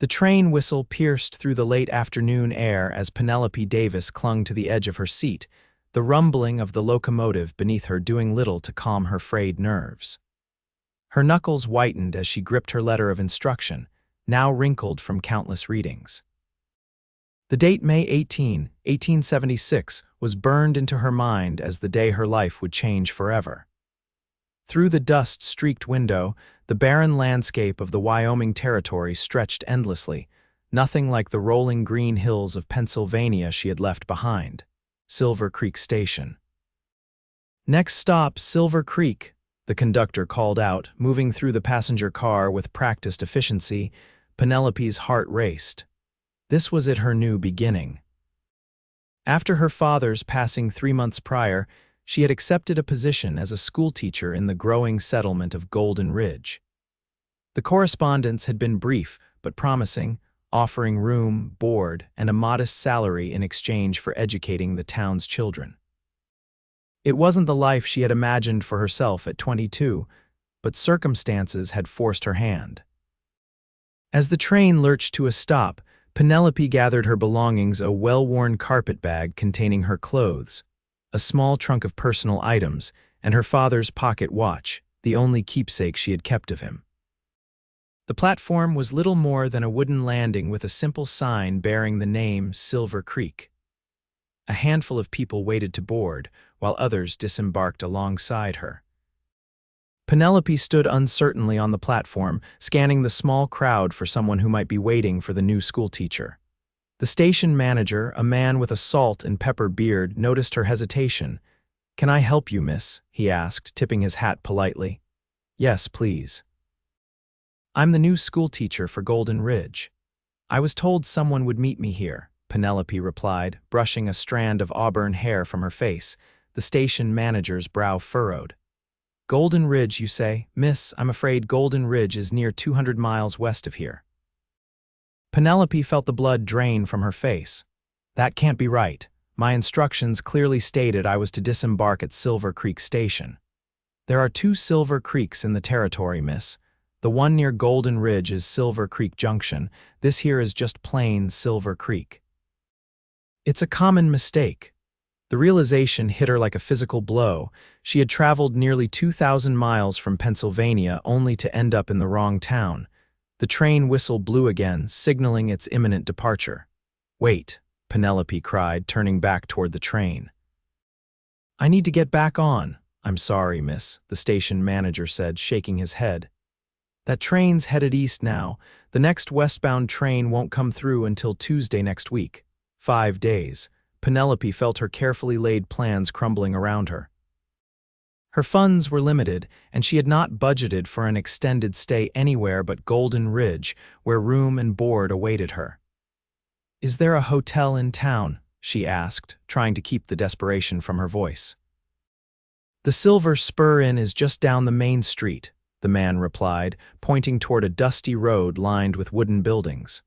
The train whistle pierced through the late afternoon air as Penelope Davis clung to the edge of her seat, the rumbling of the locomotive beneath her doing little to calm her frayed nerves. Her knuckles whitened as she gripped her letter of instruction, now wrinkled from countless readings. The date May 18, 1876, was burned into her mind as the day her life would change forever. Through the dust-streaked window, the barren landscape of the Wyoming Territory stretched endlessly, nothing like the rolling green hills of Pennsylvania she had left behind. Silver Creek Station. "Next stop, Silver Creek," the conductor called out, moving through the passenger car with practiced efficiency. Penelope's heart raced. This was her new beginning. After her father's passing 3 months prior, she had accepted a position as a schoolteacher in the growing settlement of Golden Ridge. The correspondence had been brief but promising, offering room, board, and a modest salary in exchange for educating the town's children. It wasn't the life she had imagined for herself at 22, but circumstances had forced her hand. As the train lurched to a stop, Penelope gathered her belongings, a well-worn carpet bag containing her clothes, a small trunk of personal items, and her father's pocket watch, the only keepsake she had kept of him. The platform was little more than a wooden landing with a simple sign bearing the name Silver Creek. A handful of people waited to board, while others disembarked alongside her. Penelope stood uncertainly on the platform, scanning the small crowd for someone who might be waiting for the new schoolteacher. The station manager, a man with a salt and pepper beard, noticed her hesitation. "Can I help you, miss?" he asked, tipping his hat politely. "Yes, please." "I'm the new schoolteacher for Golden Ridge. I was told someone would meet me here," Penelope replied, brushing a strand of auburn hair from her face. The station manager's brow furrowed. "Golden Ridge, you say? Miss, I'm afraid Golden Ridge is near 200 miles west of here." Penelope felt the blood drain from her face. "That can't be right. My instructions clearly stated I was to disembark at Silver Creek Station." "There are 2 Silver Creeks in the territory, miss. The one near Golden Ridge is Silver Creek Junction. This here is just plain Silver Creek." It's a common mistake. The realization hit her like a physical blow. She had traveled nearly 2,000 miles from Pennsylvania only to end up in the wrong town. The train whistle blew again, signaling its imminent departure. "Wait," Penelope cried, turning back toward the train. "I need to get back on." "I'm sorry, miss," the station manager said, shaking his head. "That train's headed east now. The next westbound train won't come through until Tuesday next week. 5 days. Penelope felt her carefully laid plans crumbling around her. Her funds were limited, and she had not budgeted for an extended stay anywhere but Golden Ridge, where room and board awaited her. "Is there a hotel in town?" she asked, trying to keep the desperation from her voice. "The Silver Spur Inn is just down the main street," the man replied, pointing toward a dusty road lined with wooden buildings.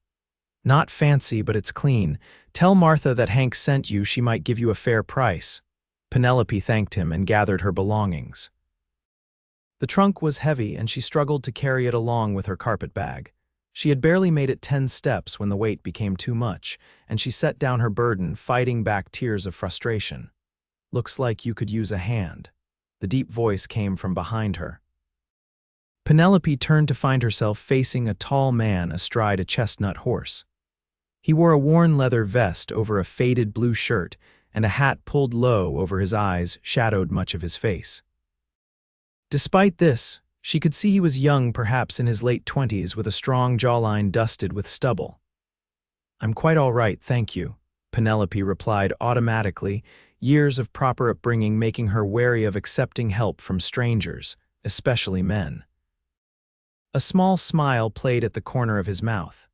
"Not fancy, but it's clean. Tell Martha that Hank sent you. She might give you a fair price." Penelope thanked him and gathered her belongings. The trunk was heavy, and she struggled to carry it along with her carpet bag. She had barely made it 10 steps when the weight became too much, and she set down her burden, fighting back tears of frustration. "Looks like you could use a hand." The deep voice came from behind her. Penelope turned to find herself facing a tall man astride a chestnut horse. He wore a worn leather vest over a faded blue shirt, and a hat pulled low over his eyes shadowed much of his face. Despite this, she could see he was young, perhaps in his late 20s, with a strong jawline dusted with stubble. "I'm quite all right, thank you," Penelope replied automatically, years of proper upbringing making her wary of accepting help from strangers, especially men. A small smile played at the corner of his mouth.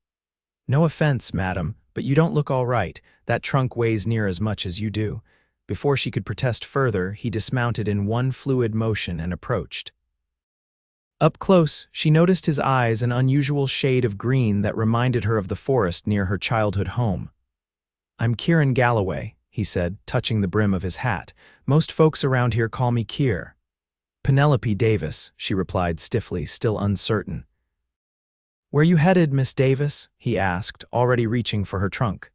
"No offense, madam, but you don't look all right. That trunk weighs near as much as you do." Before she could protest further, he dismounted in one fluid motion and approached. Up close, she noticed his eyes, an unusual shade of green that reminded her of the forest near her childhood home. "I'm Kieran Galloway," he said, touching the brim of his hat. "Most folks around here call me Kier." "Penelope Davis," she replied stiffly, still uncertain. "Where you headed, Miss Davis?" he asked, already reaching for her trunk.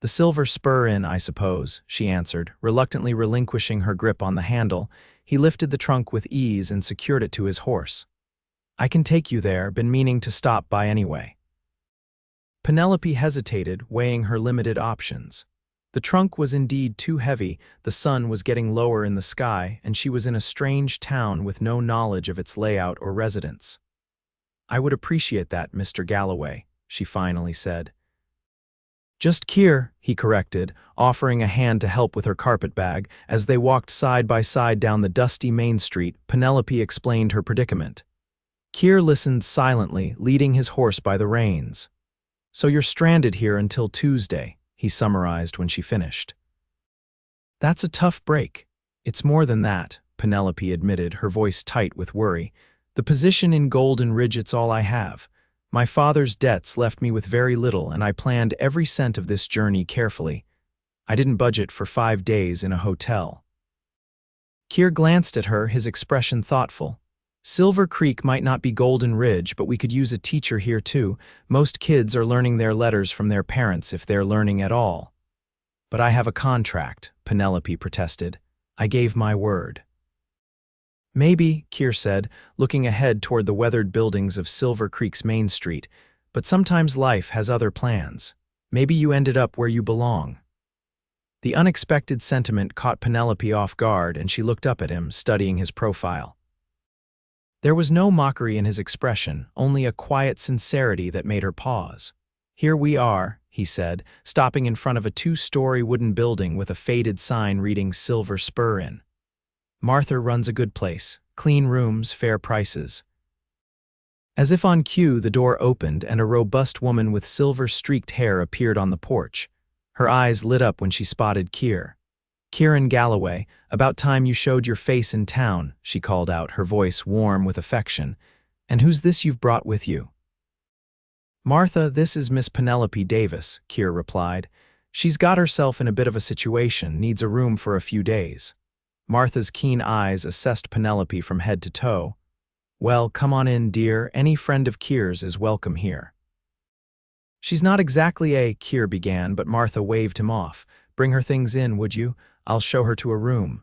"The Silver Spur Inn, I suppose," she answered, reluctantly relinquishing her grip on the handle. He lifted the trunk with ease and secured it to his horse. "I can take you there, been meaning to stop by anyway." Penelope hesitated, weighing her limited options. The trunk was indeed too heavy, the sun was getting lower in the sky, and she was in a strange town with no knowledge of its layout or residents. "I would appreciate that, Mr. Galloway," she finally said. "Just Keir," he corrected, offering a hand to help with her carpet bag. As they walked side by side down the dusty main street, Penelope explained her predicament. Keir listened silently, leading his horse by the reins. "So you're stranded here until Tuesday," he summarized when she finished. "That's a tough break." "It's more than that," Penelope admitted, her voice tight with worry. "The position in Golden Ridge, it's all I have. My father's debts left me with very little, and I planned every cent of this journey carefully. I didn't budget for 5 days in a hotel." Keir glanced at her, his expression thoughtful. "Silver Creek might not be Golden Ridge, but we could use a teacher here too. Most kids are learning their letters from their parents if they're learning at all." "But I have a contract," Penelope protested. "I gave my word." "Maybe," Keir said, looking ahead toward the weathered buildings of Silver Creek's Main Street, "but sometimes life has other plans. Maybe you ended up where you belong." The unexpected sentiment caught Penelope off guard, and she looked up at him, studying his profile. There was no mockery in his expression, only a quiet sincerity that made her pause. "Here we are," he said, stopping in front of a 2-story wooden building with a faded sign reading Silver Spur Inn. "Martha runs a good place. Clean rooms, fair prices." As if on cue, the door opened and a robust woman with silver-streaked hair appeared on the porch. Her eyes lit up when she spotted Keir. "Kieran Galloway, about time you showed your face in town," she called out, her voice warm with affection. "And who's this you've brought with you?" "Martha, this is Miss Penelope Davis," Keir replied. "She's got herself in a bit of a situation, needs a room for a few days." Martha's keen eyes assessed Penelope from head to toe. "Well, come on in, dear. Any friend of Keir's is welcome here." "She's not exactly a," Keir began, but Martha waved him off. "Bring her things in, would you? I'll show her to a room."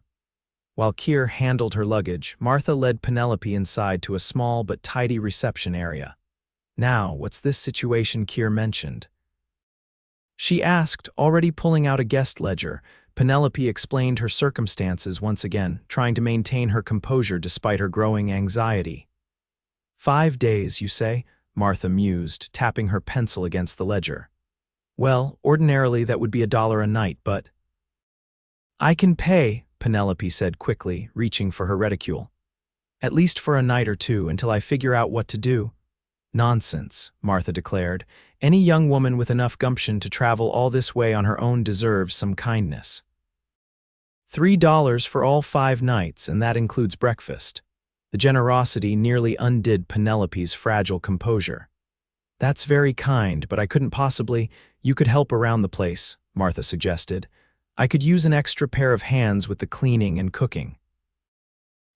While Keir handled her luggage, Martha led Penelope inside to a small but tidy reception area. "Now, what's this situation Keir mentioned?" she asked, already pulling out a guest ledger. Penelope explained her circumstances once again, trying to maintain her composure despite her growing anxiety. 5 days, you say?" Martha mused, tapping her pencil against the ledger. "Well, ordinarily that would be $1 a night, but—" "I can pay," Penelope said quickly, reaching for her reticule. "At least for a night or two, until I figure out what to do." "Nonsense," Martha declared. "Any young woman with enough gumption to travel all this way on her own deserves some kindness. $3 for all 5 nights, and that includes breakfast." The generosity nearly undid Penelope's fragile composure. "That's very kind, but I couldn't possibly—" "You could help around the place," Martha suggested. "I could use an extra pair of hands with the cleaning and cooking."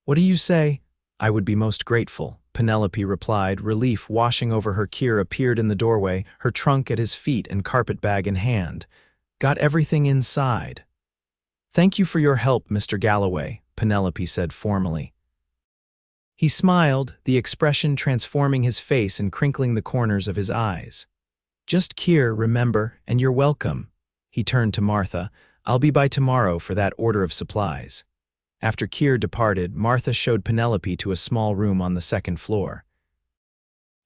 "What do you say?" "I would be most grateful," Penelope replied, relief washing over her. Keir appeared in the doorway, her trunk at his feet and carpet bag in hand. "Got everything inside." "Thank you for your help, Mr. Galloway," Penelope said formally. He smiled, the expression transforming his face and crinkling the corners of his eyes. "Just Keir, remember, and you're welcome." He turned to Martha. "I'll be by tomorrow for that order of supplies." After Keir departed, Martha showed Penelope to a small room on the 2nd floor.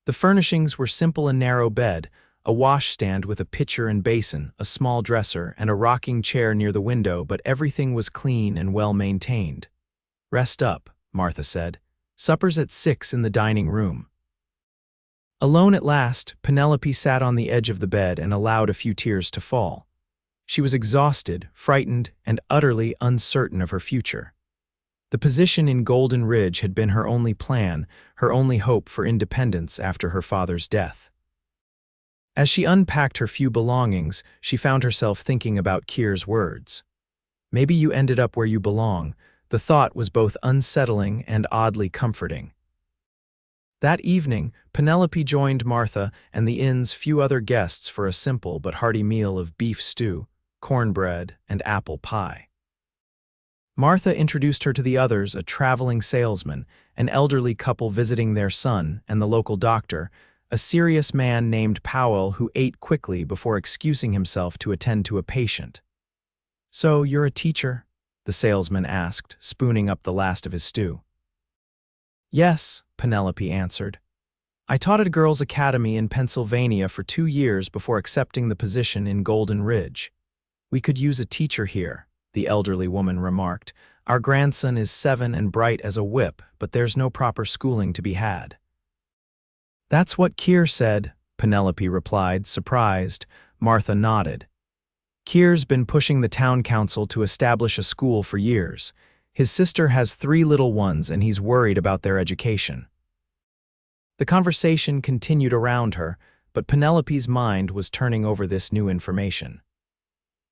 The furnishings were simple: a narrow bed, a washstand with a pitcher and basin, a small dresser, and a rocking chair near the window, but everything was clean and well maintained. "Rest up," Martha said. "Supper's at 6 in the dining room." Alone at last, Penelope sat on the edge of the bed and allowed a few tears to fall. She was exhausted, frightened, and utterly uncertain of her future. The position in Golden Ridge had been her only plan, her only hope for independence after her father's death. As she unpacked her few belongings, she found herself thinking about Keir's words. "Maybe you ended up where you belong." The thought was both unsettling and oddly comforting. That evening, Penelope joined Martha and the inn's few other guests for a simple but hearty meal of beef stew, cornbread, and apple pie. Martha introduced her to the others, a traveling salesman, an elderly couple visiting their son, and the local doctor, a serious man named Powell who ate quickly before excusing himself to attend to a patient. "So, you're a teacher?" the salesman asked, spooning up the last of his stew. "Yes," Penelope answered. "I taught at a girls' academy in Pennsylvania for 2 years before accepting the position in Golden Ridge. We could use a teacher here," the elderly woman remarked. "Our grandson is 7 and bright as a whip, but there's no proper schooling to be had." "That's what Keir said," Penelope replied, surprised. Martha nodded. "Keir's been pushing the town council to establish a school for years. His sister has 3 little ones and he's worried about their education." The conversation continued around her, but Penelope's mind was turning over this new information.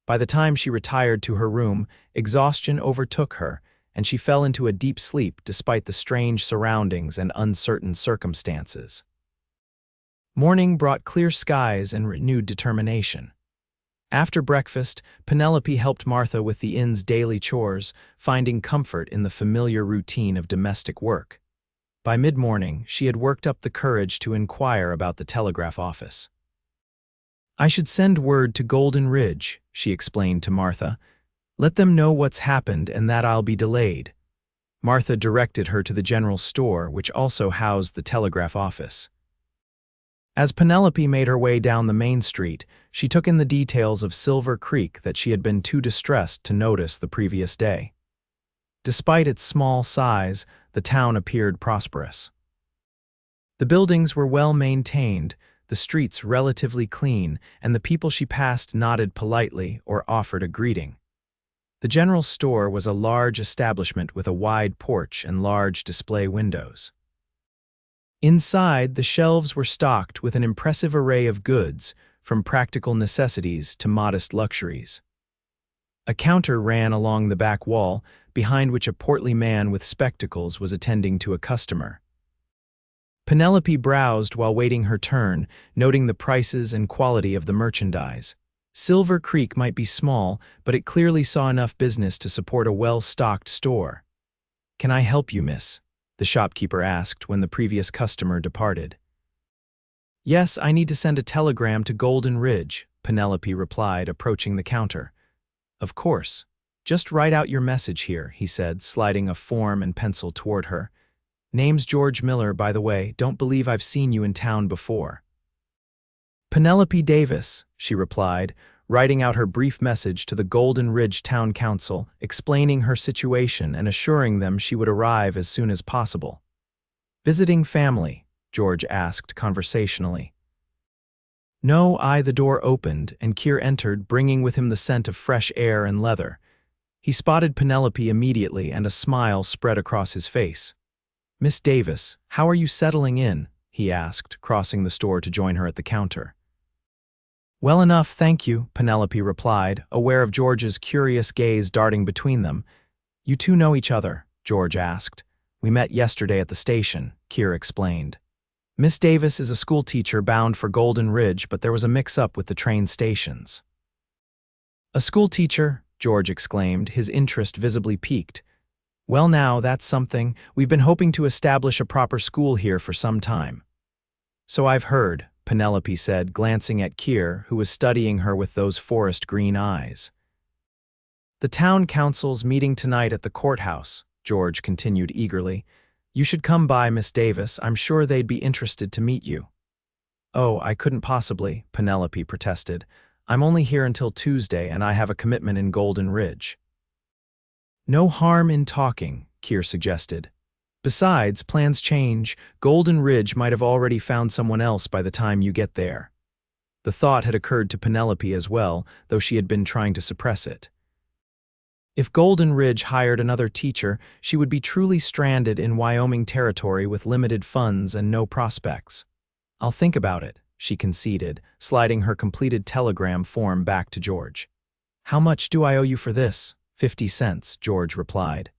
By the time she retired to her room, exhaustion overtook her, and she fell into a deep sleep despite the strange surroundings and uncertain circumstances. Morning brought clear skies and renewed determination. After breakfast, Penelope helped Martha with the inn's daily chores, finding comfort in the familiar routine of domestic work. By mid-morning, she had worked up the courage to inquire about the telegraph office. "I should send word to Golden Ridge," she explained to Martha. "Let them know what's happened and that I'll be delayed." Martha directed her to the general store, which also housed the telegraph office. As Penelope made her way down the main street, she took in the details of Silver Creek that she had been too distressed to notice the previous day. Despite its small size, the town appeared prosperous. The buildings were well maintained, the streets relatively clean, and the people she passed nodded politely or offered a greeting. The general store was a large establishment with a wide porch and large display windows. Inside, the shelves were stocked with an impressive array of goods, from practical necessities to modest luxuries. A counter ran along the back wall, behind which a portly man with spectacles was attending to a customer. Penelope browsed while waiting her turn, noting the prices and quality of the merchandise. Silver Creek might be small, but it clearly saw enough business to support a well-stocked store. "Can I help you, miss?" the shopkeeper asked when the previous customer departed. "Yes, I need to send a telegram to Golden Ridge," Penelope replied, approaching the counter. "Of course. Just write out your message here," he said, sliding a form and pencil toward her. "Name's George Miller, by the way. Don't believe I've seen you in town before." "Penelope Davis," she replied, writing out her brief message to the Golden Ridge Town Council, explaining her situation and assuring them she would arrive as soon as possible. "Visiting family?" George asked conversationally. "No." The door opened, and Keir entered, bringing with him the scent of fresh air and leather. He spotted Penelope immediately, and a smile spread across his face. "Miss Davis, how are you settling in?" he asked, crossing the store to join her at the counter. "Well enough, thank you," Penelope replied, aware of George's curious gaze darting between them. "You two know each other?" George asked. "We met yesterday at the station," Keir explained. "Miss Davis is a schoolteacher bound for Golden Ridge, but there was a mix-up with the train stations." "A schoolteacher?" George exclaimed, his interest visibly piqued. "Well now, that's something. We've been hoping to establish a proper school here for some time." "So I've heard," Penelope said, glancing at Keir, who was studying her with those forest green eyes. "The town council's meeting tonight at the courthouse," George continued eagerly. "You should come by, Miss Davis. I'm sure they'd be interested to meet you." "Oh, I couldn't possibly," Penelope protested. "I'm only here until Tuesday, and I have a commitment in Golden Ridge." "No harm in talking," Keir suggested. "Besides, plans change. Golden Ridge might have already found someone else by the time you get there." The thought had occurred to Penelope as well, though she had been trying to suppress it. If Golden Ridge hired another teacher, she would be truly stranded in Wyoming territory with limited funds and no prospects. "I'll think about it," she conceded, sliding her completed telegram form back to George. "How much do I owe you for this?" 50 cents, George replied.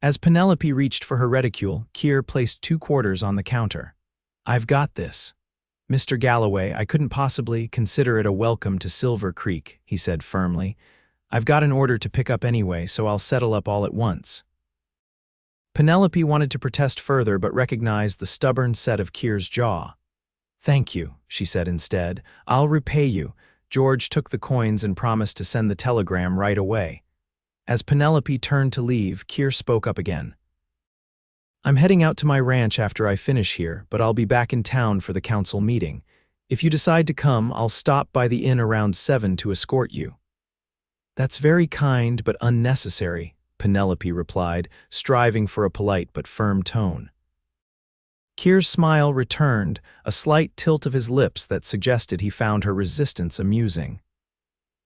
As Penelope reached for her reticule, Keir placed 2 quarters on the counter. "I've got this. Mr. Galloway, I couldn't possibly consider it a welcome to Silver Creek," he said firmly. "I've got an order to pick up anyway, so I'll settle up all at once." Penelope wanted to protest further but recognized the stubborn set of Keir's jaw. "Thank you," she said instead. "I'll repay you." George took the coins and promised to send the telegram right away. As Penelope turned to leave, Keir spoke up again. "I'm heading out to my ranch after I finish here, but I'll be back in town for the council meeting. If you decide to come, I'll stop by the inn around 7 to escort you." "That's very kind but unnecessary," Penelope replied, striving for a polite but firm tone. Keir's smile returned, a slight tilt of his lips that suggested he found her resistance amusing.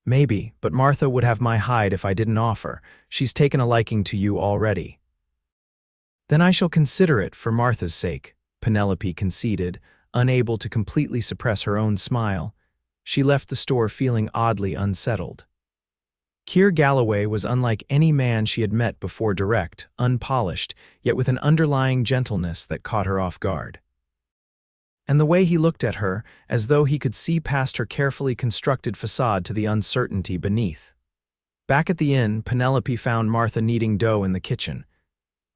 "Maybe, but Martha would have my hide if I didn't offer. She's taken a liking to you already." "Then I shall consider it for Martha's sake," Penelope conceded, unable to completely suppress her own smile. She left the store feeling oddly unsettled. Keir Galloway was unlike any man she had met before, direct, unpolished, yet with an underlying gentleness that caught her off guard. And the way he looked at her, as though he could see past her carefully constructed facade to the uncertainty beneath. Back at the inn, Penelope found Martha kneading dough in the kitchen.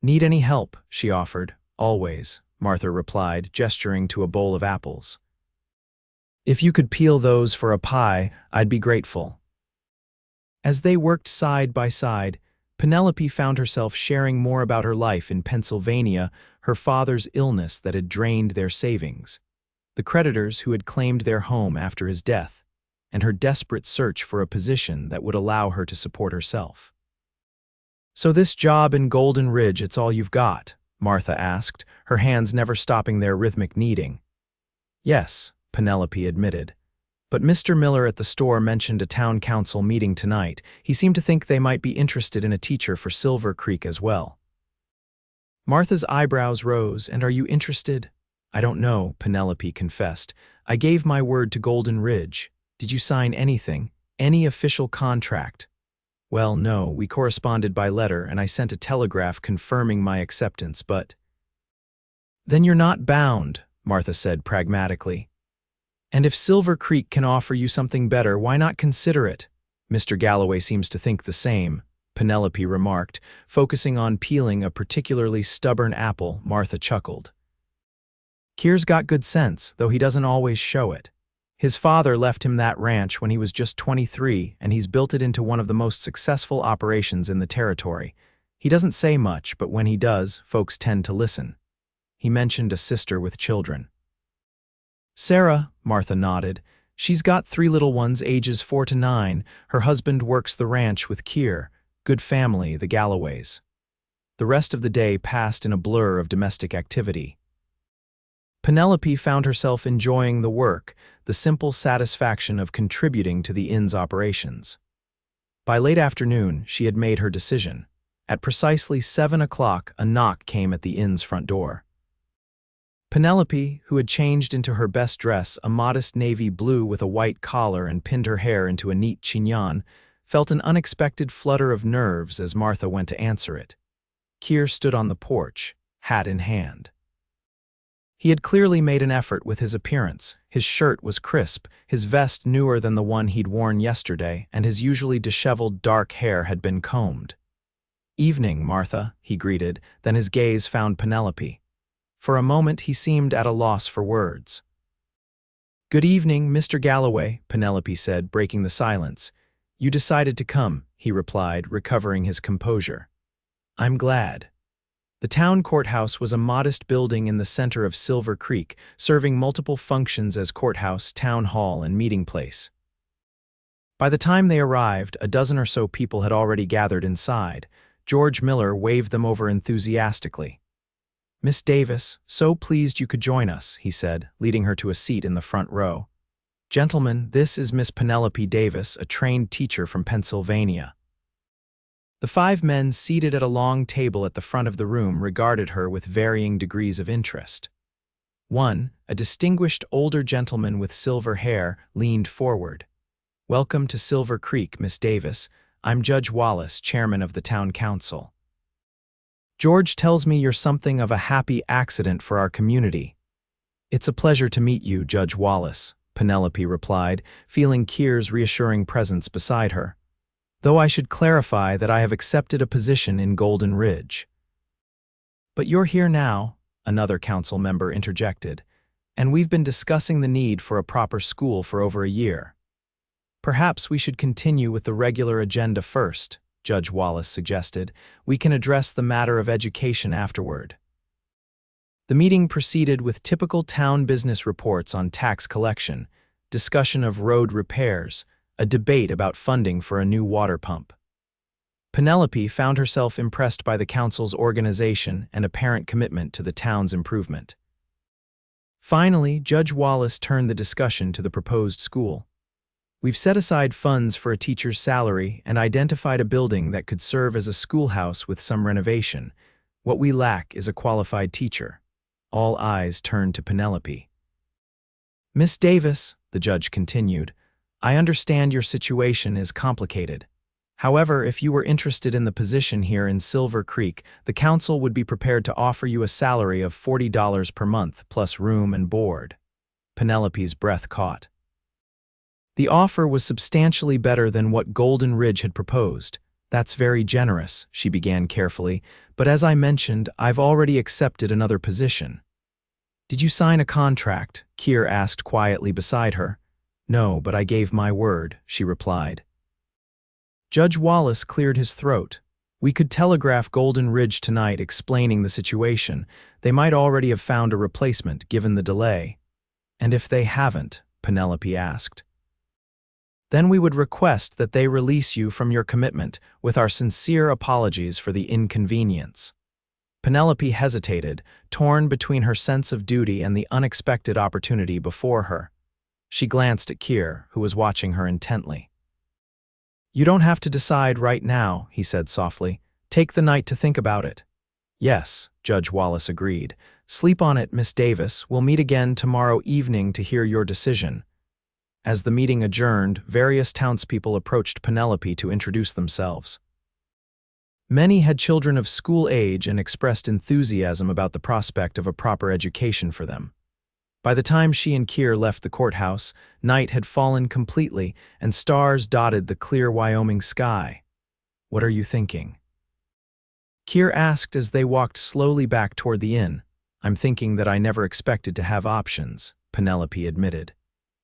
"Need any help?" she offered. "Always," Martha replied, gesturing to a bowl of apples. "If you could peel those for a pie, I'd be grateful." As they worked side by side, Penelope found herself sharing more about her life in Pennsylvania, her father's illness that had drained their savings, the creditors who had claimed their home after his death, and her desperate search for a position that would allow her to support herself. "So this job in Golden Ridge, it's all you've got?" Martha asked, her hands never stopping their rhythmic kneading. "Yes," Penelope admitted. "But Mr. Miller at the store mentioned a town council meeting tonight. He seemed to think they might be interested in a teacher for Silver Creek as well." Martha's eyebrows rose. "And are you interested?" "I don't know," Penelope confessed. "I gave my word to Golden Ridge. Did you sign anything? Any official contract?" "Well, no, we corresponded by letter and I sent a telegraph confirming my acceptance, but—" "Then you're not bound," Martha said pragmatically. "And if Silver Creek can offer you something better, why not consider it?" "Mr. Galloway seems to think the same," Penelope remarked, focusing on peeling a particularly stubborn apple. Martha chuckled. "Keir's got good sense, though he doesn't always show it. His father left him that ranch when he was just 23, and he's built it into one of the most successful operations in the territory. He doesn't say much, but when he does, folks tend to listen." He mentioned a sister with children. "Sarah," Martha nodded. "She's got 3 little ones, ages 4 to 9. Her husband works the ranch with Keir. Good family, the Galloways." The rest of the day passed in a blur of domestic activity. Penelope found herself enjoying the work, the simple satisfaction of contributing to the inn's operations. By late afternoon, she had made her decision. At precisely 7 o'clock, a knock came at the inn's front door. Penelope, who had changed into her best dress, a modest navy blue with a white collar, and pinned her hair into a neat chignon, felt an unexpected flutter of nerves as Martha went to answer it. Keir stood on the porch, hat in hand. He had clearly made an effort with his appearance. His shirt was crisp, his vest newer than the one he'd worn yesterday, and his usually disheveled dark hair had been combed. "Evening, Martha," he greeted, then his gaze found Penelope. For a moment he seemed at a loss for words. "Good evening, Mr. Galloway," Penelope said, breaking the silence. "You decided to come," he replied, recovering his composure. "I'm glad." The town courthouse was a modest building in the center of Silver Creek, serving multiple functions as courthouse, town hall, and meeting place. By the time they arrived, a dozen or so people had already gathered inside. George Miller waved them over enthusiastically. "Miss Davis, so pleased you could join us," he said, leading her to a seat in the front row. "Gentlemen, this is Miss Penelope Davis, a trained teacher from Pennsylvania." The 5 men seated at a long table at the front of the room regarded her with varying degrees of interest. One, a distinguished older gentleman with silver hair, leaned forward. "Welcome to Silver Creek, Miss Davis. I'm Judge Wallace, chairman of the town council." George tells me you're something of a happy accident for our community. It's a pleasure to meet you, Judge Wallace, Penelope replied, feeling Kier's reassuring presence beside her. Though I should clarify that I have accepted a position in Golden Ridge. But you're here now, another council member interjected, and we've been discussing the need for a proper school for over a year. Perhaps we should continue with the regular agenda first, Judge Wallace suggested. We can address the matter of education afterward. The meeting proceeded with typical town business reports on tax collection, discussion of road repairs, a debate about funding for a new water pump. Penelope found herself impressed by the council's organization and apparent commitment to the town's improvement. Finally, Judge Wallace turned the discussion to the proposed school. We've set aside funds for a teacher's salary and identified a building that could serve as a schoolhouse with some renovation. What we lack is a qualified teacher. All eyes turned to Penelope. Miss Davis, the judge continued, I understand your situation is complicated. However, if you were interested in the position here in Silver Creek, the council would be prepared to offer you a salary of $40 per month plus room and board. Penelope's breath caught. The offer was substantially better than what Golden Ridge had proposed. That's very generous, she began carefully, but as I mentioned, I've already accepted another position. Did you sign a contract? Kier asked quietly beside her. No, but I gave my word, she replied. Judge Wallace cleared his throat. We could telegraph Golden Ridge tonight explaining the situation. They might already have found a replacement given the delay. And if they haven't, Penelope asked. Then we would request that they release you from your commitment with our sincere apologies for the inconvenience. Penelope hesitated, torn between her sense of duty and the unexpected opportunity before her. She glanced at Kier, who was watching her intently. You don't have to decide right now, he said softly. Take the night to think about it. Yes, Judge Wallace agreed. Sleep on it, Miss Davis. We'll meet again tomorrow evening to hear your decision. As the meeting adjourned, various townspeople approached Penelope to introduce themselves. Many had children of school age and expressed enthusiasm about the prospect of a proper education for them. By the time she and Kier left the courthouse, night had fallen completely and stars dotted the clear Wyoming sky. What are you thinking? Kier asked as they walked slowly back toward the inn. I'm thinking that I never expected to have options, Penelope admitted.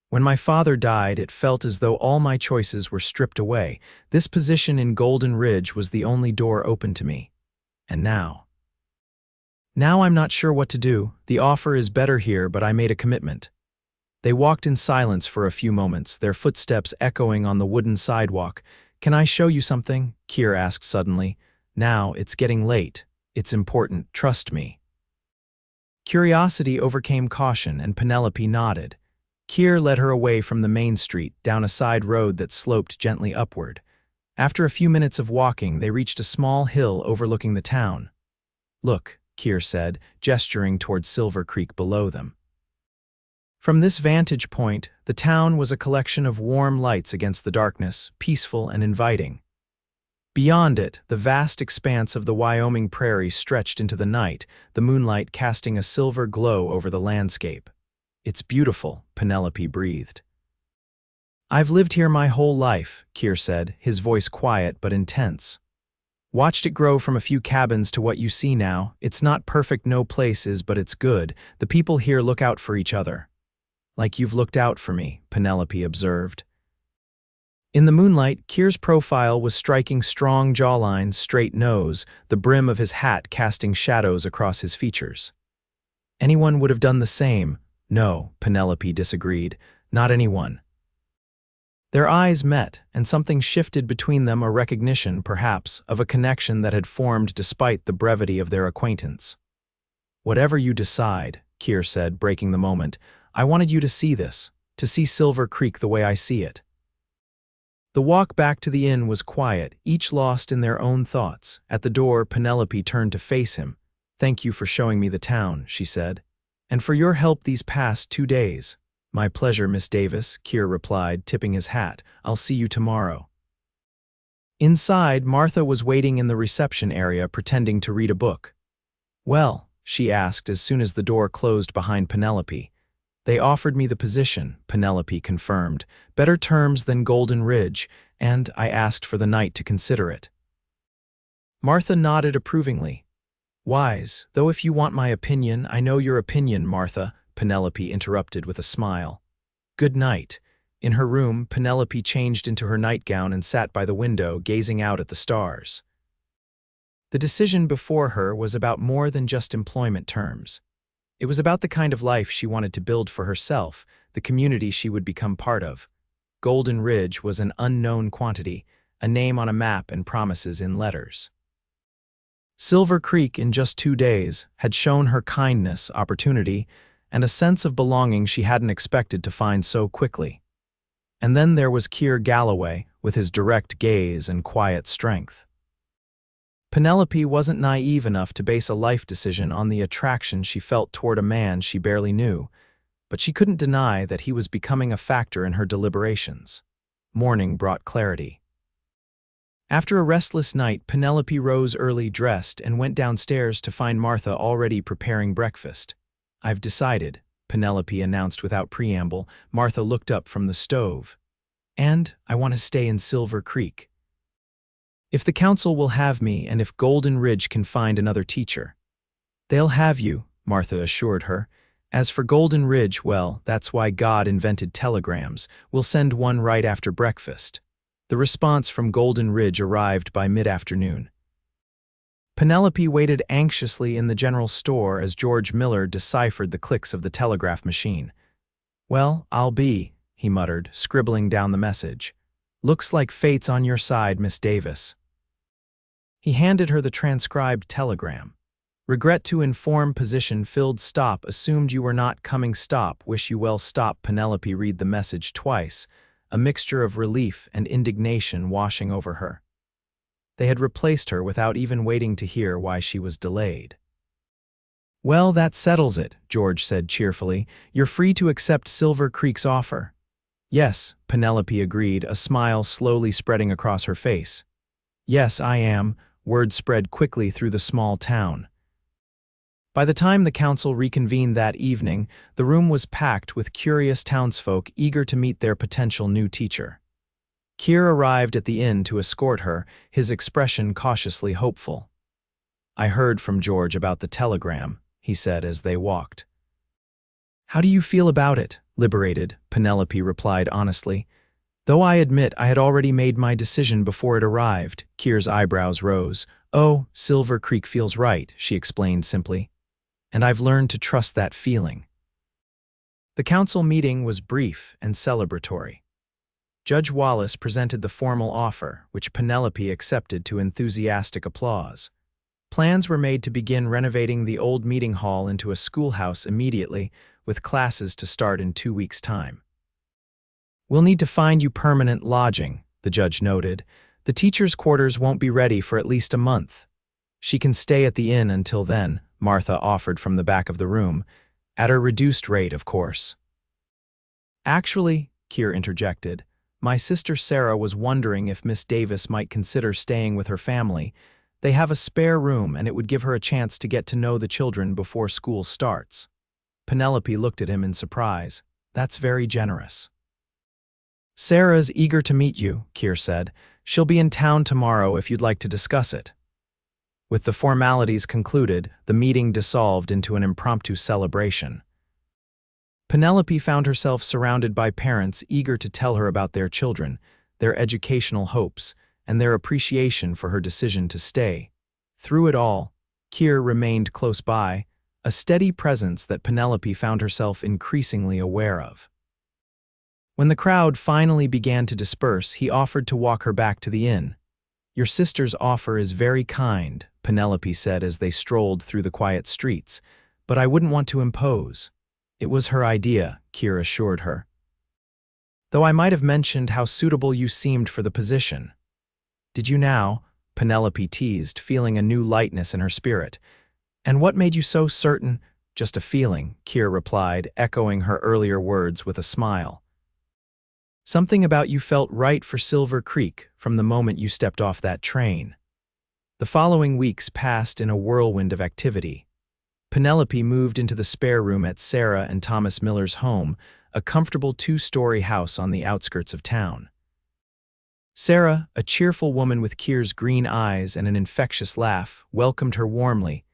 When my father died, it felt as though all my choices were stripped away. This position in Golden Ridge was the only door open to me. And now I'm not sure what to do. The offer is better here, but I made a commitment. They walked in silence for a few moments, their footsteps echoing on the wooden sidewalk. Can I show you something? Kier asked suddenly. Now, it's getting late. It's important, trust me. Curiosity overcame caution, and Penelope nodded. Kier led her away from the main street, down a side road that sloped gently upward. After a few minutes of walking, they reached a small hill overlooking the town. Look, Kier said, gesturing toward Silver Creek below them. From this vantage point, the town was a collection of warm lights against the darkness, peaceful and inviting. Beyond it, the vast expanse of the Wyoming prairie stretched into the night, the moonlight casting a silver glow over the landscape. It's beautiful, Penelope breathed. I've lived here my whole life, Kier said, his voice quiet but intense. Watched it grow from a few cabins to what you see now. It's not perfect, no place is, but it's good. The people here look out for each other. Like you've looked out for me, Penelope observed. In the moonlight, Kier's profile was striking, strong jawline, straight nose, the brim of his hat casting shadows across his features. Anyone would have done the same. No, Penelope disagreed. Not anyone. Their eyes met, and something shifted between them, a recognition, perhaps, of a connection that had formed despite the brevity of their acquaintance. Whatever you decide, Kier said, breaking the moment, I wanted you to see this, to see Silver Creek the way I see it. The walk back to the inn was quiet, each lost in their own thoughts. At the door, Penelope turned to face him. Thank you for showing me the town, she said. And for your help these past 2 days. My pleasure, Miss Davis, Kier replied, tipping his hat. I'll see you tomorrow. Inside, Martha was waiting in the reception area pretending to read a book. "Well," she asked as soon as the door closed behind Penelope. "They offered me the position," Penelope confirmed. "Better terms than Golden Ridge, and I asked for the night to consider it." Martha nodded approvingly. "Wise, though if you want my opinion, I know your opinion, Martha," Penelope interrupted with a smile. "Good night." In her room, Penelope changed into her nightgown and sat by the window, gazing out at the stars. The decision before her was about more than just employment terms. It was about the kind of life she wanted to build for herself, the community she would become part of. Golden Ridge was an unknown quantity, a name on a map and promises in letters. Silver Creek, in just 2 days, had shown her kindness, opportunity, and a sense of belonging she hadn't expected to find so quickly. And then there was Keir Galloway, with his direct gaze and quiet strength. Penelope wasn't naive enough to base a life decision on the attraction she felt toward a man she barely knew, but she couldn't deny that he was becoming a factor in her deliberations. Morning brought clarity. After a restless night, Penelope rose early dressed and went downstairs to find Martha already preparing breakfast. "I've decided," Penelope announced without preamble. Martha looked up from the stove. "And I want to stay in Silver Creek. If the council will have me and if Golden Ridge can find another teacher." "They'll have you," Martha assured her. "As for Golden Ridge, well, that's why God invented telegrams. We'll send one right after breakfast." The response from Golden Ridge arrived by mid-afternoon. Penelope waited anxiously in the general store as George Miller deciphered the clicks of the telegraph machine. "Well, I'll be," he muttered, scribbling down the message. "Looks like fate's on your side, Miss Davis." He handed her the transcribed telegram. "Regret to inform position filled stop assumed you were not coming stop wish you well stop." Penelope read the message twice, a mixture of relief and indignation washing over her. They had replaced her without even waiting to hear why she was delayed. "Well, that settles it," George said cheerfully. "You're free to accept Silver Creek's offer." "Yes," Penelope agreed, a smile slowly spreading across her face. "Yes, I am." Word spread quickly through the small town. By the time the council reconvened that evening, the room was packed with curious townsfolk eager to meet their potential new teacher. Keir arrived at the inn to escort her, his expression cautiously hopeful. "I heard from George about the telegram," he said as they walked. "How do you feel about it?" Liberated, Penelope replied honestly. "Though I admit I had already made my decision before it arrived." Keir's eyebrows rose. "Oh, Silver Creek feels right," she explained simply. "And I've learned to trust that feeling." The council meeting was brief and celebratory. Judge Wallace presented the formal offer, which Penelope accepted to enthusiastic applause. Plans were made to begin renovating the old meeting hall into a schoolhouse immediately, with classes to start in 2 weeks' time. "We'll need to find you permanent lodging," the judge noted. "The teachers' quarters won't be ready for at least a month." "She can stay at the inn until then," Martha offered from the back of the room. "At a reduced rate, of course." "Actually," Keir interjected, "my sister Sarah was wondering if Miss Davis might consider staying with her family. They have a spare room and it would give her a chance to get to know the children before school starts." Penelope looked at him in surprise. "That's very generous." "Sarah's eager to meet you," Keir said. "She'll be in town tomorrow if you'd like to discuss it." With the formalities concluded, the meeting dissolved into an impromptu celebration. Penelope found herself surrounded by parents eager to tell her about their children, their educational hopes, and their appreciation for her decision to stay. Through it all, Keir remained close by, a steady presence that Penelope found herself increasingly aware of. When the crowd finally began to disperse, he offered to walk her back to the inn. "Your sister's offer is very kind," Penelope said as they strolled through the quiet streets, "but I wouldn't want to impose." "It was her idea," Keir assured her. "Though I might have mentioned how suitable you seemed for the position." "Did you now?" Penelope teased, feeling a new lightness in her spirit. "And what made you so certain?" "Just a feeling," Keir replied, echoing her earlier words with a smile. Something about you felt right for Silver Creek from the moment you stepped off that train. The following weeks passed in a whirlwind of activity. Penelope moved into the spare room at Sarah and Thomas Miller's home, a comfortable two-story house on the outskirts of town. Sarah, a cheerful woman with Kier's green eyes and an infectious laugh, welcomed her warmly,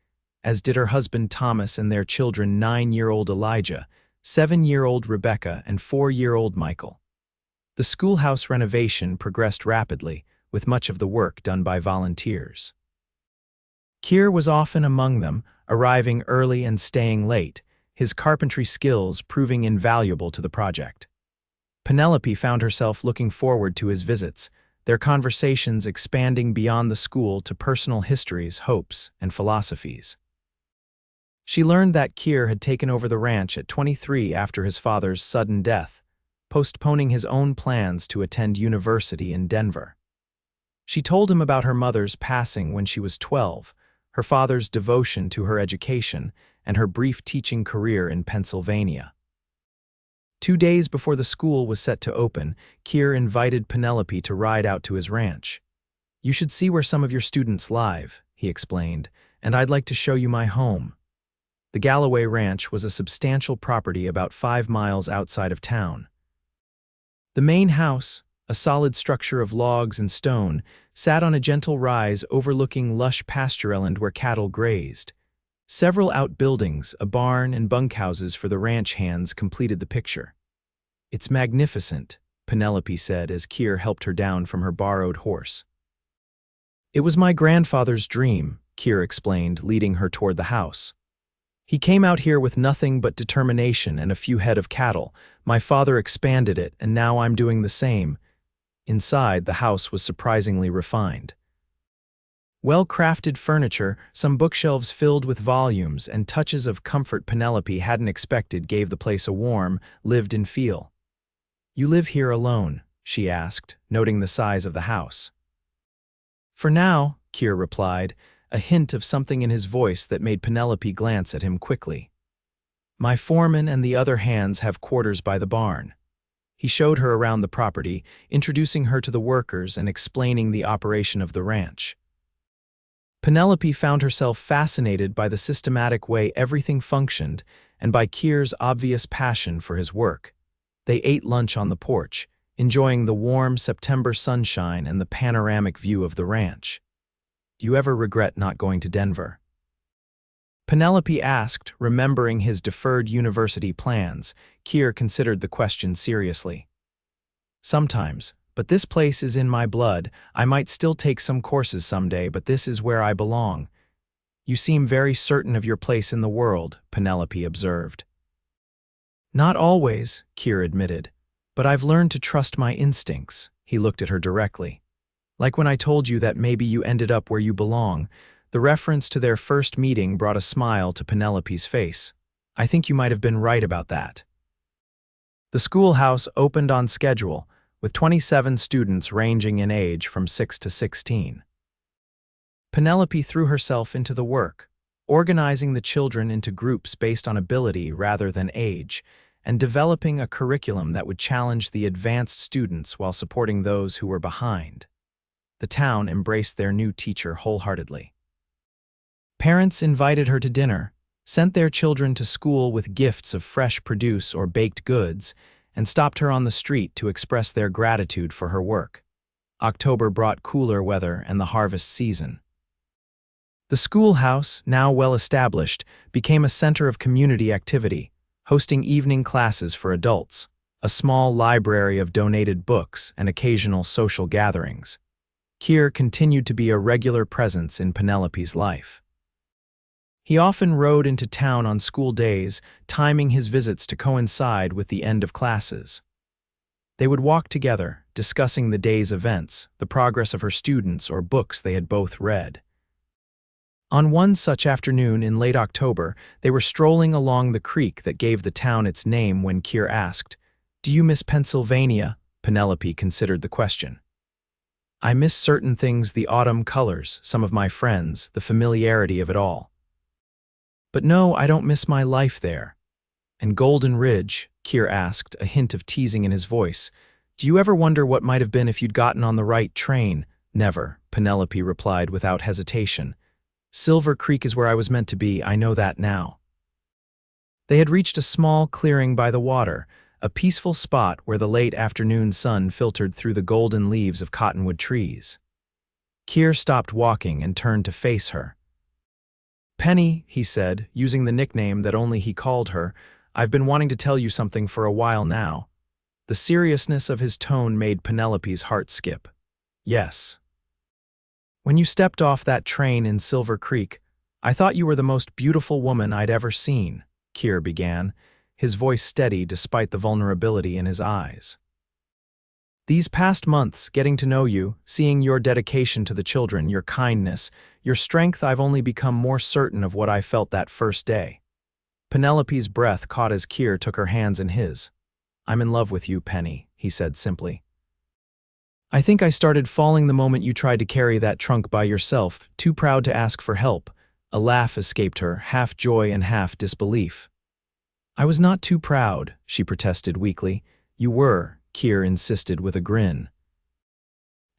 as did her husband Thomas and their children 9-year-old Elijah, 7-year-old Rebecca, and 4-year-old Michael. The schoolhouse renovation progressed rapidly, with much of the work done by volunteers. Kier was often among them, arriving early and staying late, his carpentry skills proving invaluable to the project. Penelope found herself looking forward to his visits, their conversations expanding beyond the school to personal histories, hopes, and philosophies. She learned that Kier had taken over the ranch at 23 after his father's sudden death, postponing his own plans to attend university in Denver. She told him about her mother's passing when she was 12, her father's devotion to her education, and her brief teaching career in Pennsylvania. 2 days before the school was set to open, Kier invited Penelope to ride out to his ranch. "You should see where some of your students live," he explained, "and I'd like to show you my home." The Galloway Ranch was a substantial property about 5 miles outside of town. The main house, a solid structure of logs and stone, sat on a gentle rise overlooking lush pastureland where cattle grazed. Several outbuildings, a barn, and bunkhouses for the ranch hands completed the picture. "It's magnificent," Penelope said as Kier helped her down from her borrowed horse. "It was my grandfather's dream," Kier explained, leading her toward the house. "He came out here with nothing but determination and a few head of cattle. My father expanded it, and now I'm doing the same." Inside, the house was surprisingly refined. Well-crafted furniture, some bookshelves filled with volumes, and touches of comfort Penelope hadn't expected gave the place a warm, lived-in feel. "You live here alone?" she asked, noting the size of the house. "For now," Kier replied, a hint of something in his voice that made Penelope glance at him quickly. "My foreman and the other hands have quarters by the barn." He showed her around the property, introducing her to the workers and explaining the operation of the ranch. Penelope found herself fascinated by the systematic way everything functioned and by Kier's obvious passion for his work. They ate lunch on the porch, enjoying the warm September sunshine and the panoramic view of the ranch. "You ever regret not going to Denver?" Penelope asked, remembering his deferred university plans. Kier considered the question seriously. "Sometimes, but this place is in my blood. I might still take some courses someday, but this is where I belong." "You seem very certain of your place in the world," Penelope observed. "Not always," Kier admitted, "but I've learned to trust my instincts." He looked at her directly. "Like when I told you that maybe you ended up where you belong." The reference to their first meeting brought a smile to Penelope's face. "I think you might have been right about that." The schoolhouse opened on schedule, with 27 students ranging in age from 6 to 16. Penelope threw herself into the work, organizing the children into groups based on ability rather than age, and developing a curriculum that would challenge the advanced students while supporting those who were behind. The town embraced their new teacher wholeheartedly. Parents invited her to dinner, sent their children to school with gifts of fresh produce or baked goods, and stopped her on the street to express their gratitude for her work. October brought cooler weather and the harvest season. The schoolhouse, now well established, became a center of community activity, hosting evening classes for adults, a small library of donated books, and occasional social gatherings. Kier continued to be a regular presence in Penelope's life. He often rode into town on school days, timing his visits to coincide with the end of classes. They would walk together, discussing the day's events, the progress of her students, or books they had both read. On one such afternoon in late October, they were strolling along the creek that gave the town its name when Kier asked, "Do you miss Pennsylvania?" Penelope considered the question. "I miss certain things, the autumn colors, some of my friends, the familiarity of it all. But no, I don't miss my life there." "And Golden Ridge?" Kier asked, a hint of teasing in his voice. Do you ever wonder what might have been if you'd gotten on the right train? Never, Penelope replied without hesitation. Silver Creek is where I was meant to be, I know that now. They had reached a small clearing by the water, a peaceful spot where the late afternoon sun filtered through the golden leaves of cottonwood trees. Keir stopped walking and turned to face her. Penny, he said, using the nickname that only he called her, I've been wanting to tell you something for a while now. The seriousness of his tone made Penelope's heart skip. Yes. When you stepped off that train in Silver Creek, I thought you were the most beautiful woman I'd ever seen, Keir began, his voice steady despite the vulnerability in his eyes. These past months, getting to know you, seeing your dedication to the children, your kindness, your strength, I've only become more certain of what I felt that first day. Penelope's breath caught as Keir took her hands in his. I'm in love with you, Penny, he said simply. I think I started falling the moment you tried to carry that trunk by yourself, too proud to ask for help. A laugh escaped her, half joy and half disbelief. I was not too proud, she protested weakly. You were, Keir insisted with a grin.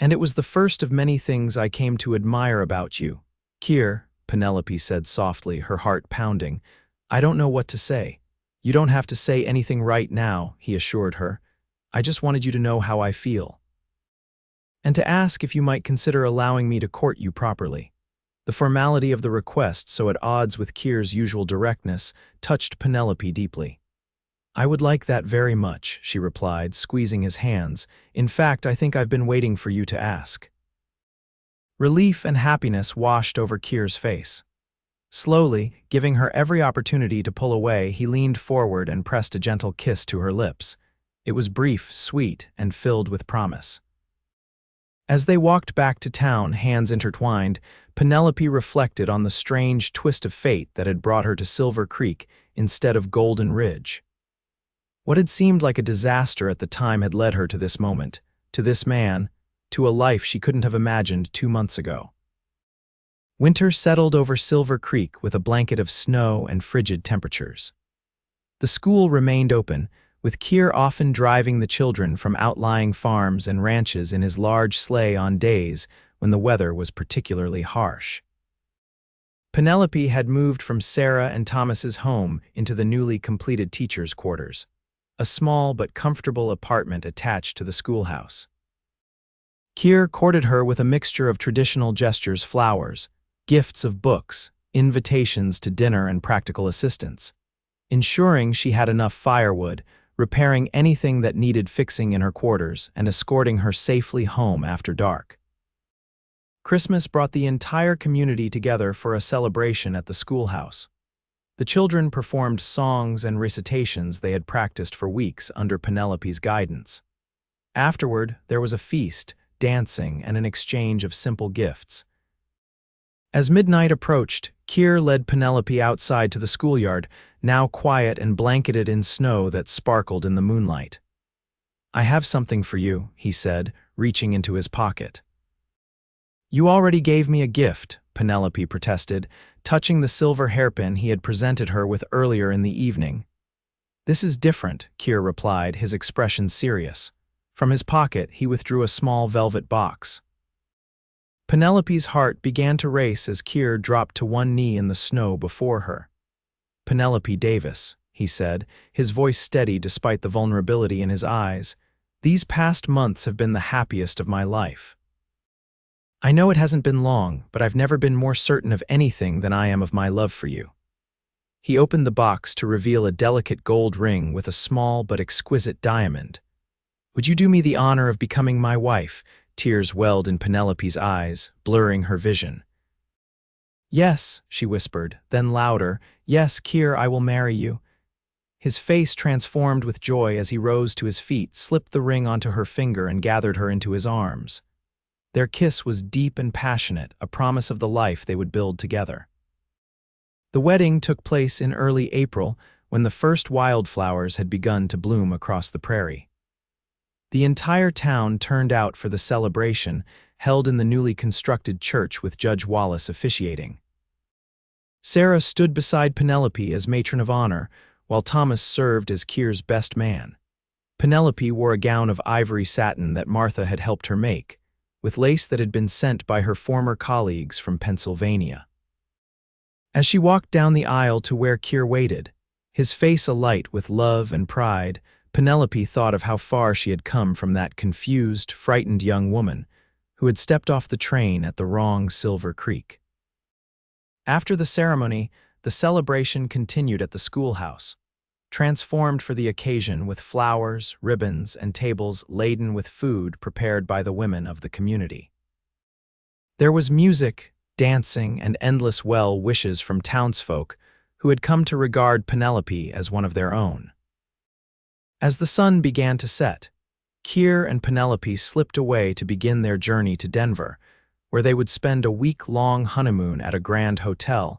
And it was the first of many things I came to admire about you. Keir, Penelope said softly, her heart pounding. I don't know what to say. You don't have to say anything right now, he assured her. I just wanted you to know how I feel. And to ask if you might consider allowing me to court you properly. The formality of the request, so at odds with Keir's usual directness, touched Penelope deeply. I would like that very much, she replied, squeezing his hands. In fact, I think I've been waiting for you to ask. Relief and happiness washed over Keir's face. Slowly, giving her every opportunity to pull away, he leaned forward and pressed a gentle kiss to her lips. It was brief, sweet, and filled with promise. As they walked back to town, hands intertwined, Penelope reflected on the strange twist of fate that had brought her to Silver Creek instead of Golden Ridge. What had seemed like a disaster at the time had led her to this moment, to this man, to a life she couldn't have imagined 2 months ago. Winter settled over Silver Creek with a blanket of snow and frigid temperatures. The school remained open, with Keir often driving the children from outlying farms and ranches in his large sleigh on days when the weather was particularly harsh. Penelope had moved from Sarah and Thomas's home into the newly completed teachers' quarters, a small but comfortable apartment attached to the schoolhouse. Keir courted her with a mixture of traditional gestures, flowers, gifts of books, invitations to dinner and practical assistance, ensuring she had enough firewood, repairing anything that needed fixing in her quarters, and escorting her safely home after dark. Christmas brought the entire community together for a celebration at the schoolhouse. The children performed songs and recitations they had practiced for weeks under Penelope's guidance. Afterward, there was a feast, dancing, and an exchange of simple gifts. As midnight approached, Keir led Penelope outside to the schoolyard, now quiet and blanketed in snow that sparkled in the moonlight. I have something for you, he said, reaching into his pocket. You already gave me a gift, Penelope protested, touching the silver hairpin he had presented her with earlier in the evening. This is different, Keir replied, his expression serious. From his pocket, he withdrew a small velvet box. Penelope's heart began to race as Keir dropped to one knee in the snow before her. Penelope Davis, he said, his voice steady despite the vulnerability in his eyes, these past months have been the happiest of my life. I know it hasn't been long, but I've never been more certain of anything than I am of my love for you. He opened the box to reveal a delicate gold ring with a small but exquisite diamond. Would you do me the honor of becoming my wife? Tears welled in Penelope's eyes, blurring her vision. Yes, she whispered, then louder, yes, Keir, I will marry you. His face transformed with joy as he rose to his feet, slipped the ring onto her finger and gathered her into his arms. Their kiss was deep and passionate, a promise of the life they would build together. The wedding took place in early April, when the first wildflowers had begun to bloom across the prairie. The entire town turned out for the celebration, held in the newly constructed church with Judge Wallace officiating. Sarah stood beside Penelope as matron of honor, while Thomas served as Keir's best man. Penelope wore a gown of ivory satin that Martha had helped her make, with lace that had been sent by her former colleagues from Pennsylvania. As she walked down the aisle to where Keir waited, his face alight with love and pride, Penelope thought of how far she had come from that confused, frightened young woman who had stepped off the train at the wrong Silver Creek. After the ceremony, the celebration continued at the schoolhouse, transformed for the occasion with flowers, ribbons, and tables laden with food prepared by the women of the community. There was music, dancing, and endless well wishes from townsfolk who had come to regard Penelope as one of their own. As the sun began to set, Keir and Penelope slipped away to begin their journey to Denver, where they would spend a week-long honeymoon at a grand hotel,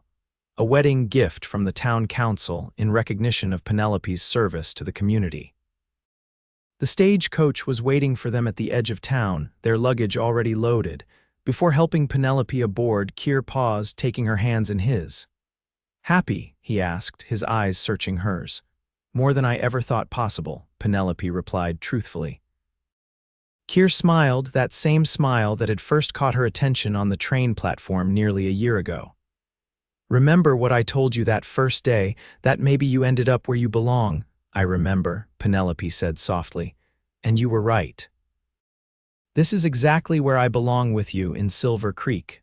a wedding gift from the town council in recognition of Penelope's service to the community. The stagecoach was waiting for them at the edge of town, their luggage already loaded. Before helping Penelope aboard, Keir paused, taking her hands in his. "Happy?" he asked, his eyes searching hers. "More than I ever thought possible," Penelope replied truthfully. Keir smiled, that same smile that had first caught her attention on the train platform nearly a year ago. "Remember what I told you that first day, that maybe you ended up where you belong?" "I remember," Penelope said softly, "and you were right. This is exactly where I belong with you, in Silver Creek."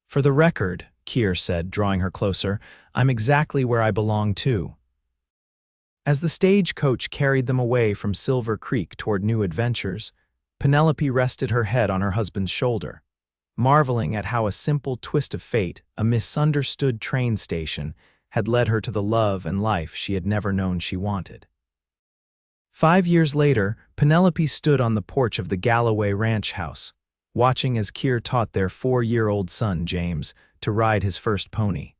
"For the record," Keir said, drawing her closer, "I'm exactly where I belong too." As the stagecoach carried them away from Silver Creek toward new adventures, Penelope rested her head on her husband's shoulder, marveling at how a simple twist of fate, a misunderstood train station, had led her to the love and life she had never known she wanted. 5 years later, Penelope stood on the porch of the Galloway ranch house, watching as Keir taught their 4-year-old son, James, to ride his first pony.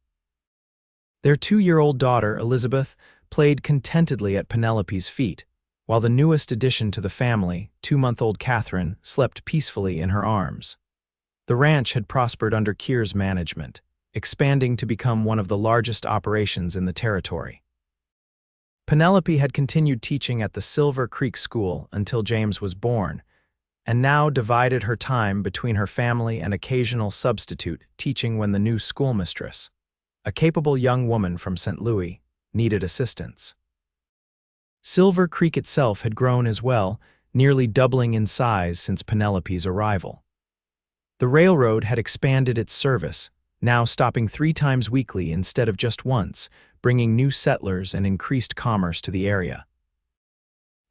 Their 2-year-old daughter, Elizabeth, played contentedly at Penelope's feet, while the newest addition to the family, 2-month-old Catherine, slept peacefully in her arms. The ranch had prospered under Keir's management, expanding to become one of the largest operations in the territory. Penelope had continued teaching at the Silver Creek School until James was born, and now divided her time between her family and occasional substitute teaching when the new schoolmistress, a capable young woman from St. Louis, needed assistance. Silver Creek itself had grown as well, nearly doubling in size since Penelope's arrival. The railroad had expanded its service, now stopping 3 times weekly instead of just once, bringing new settlers and increased commerce to the area.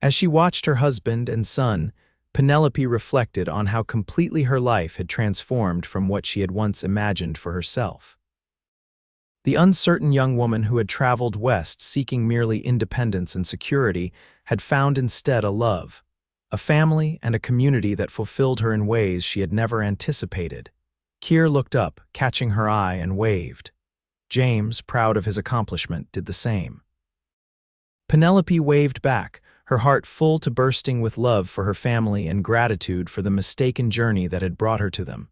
As she watched her husband and son, Penelope reflected on how completely her life had transformed from what she had once imagined for herself. The uncertain young woman who had traveled west seeking merely independence and security had found instead a love, a family, and a community that fulfilled her in ways she had never anticipated. Keir looked up, catching her eye, and waved. James, proud of his accomplishment, did the same. Penelope waved back, her heart full to bursting with love for her family and gratitude for the mistaken journey that had brought her to them.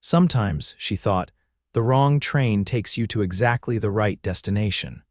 Sometimes, she thought, the wrong train takes you to exactly the right destination.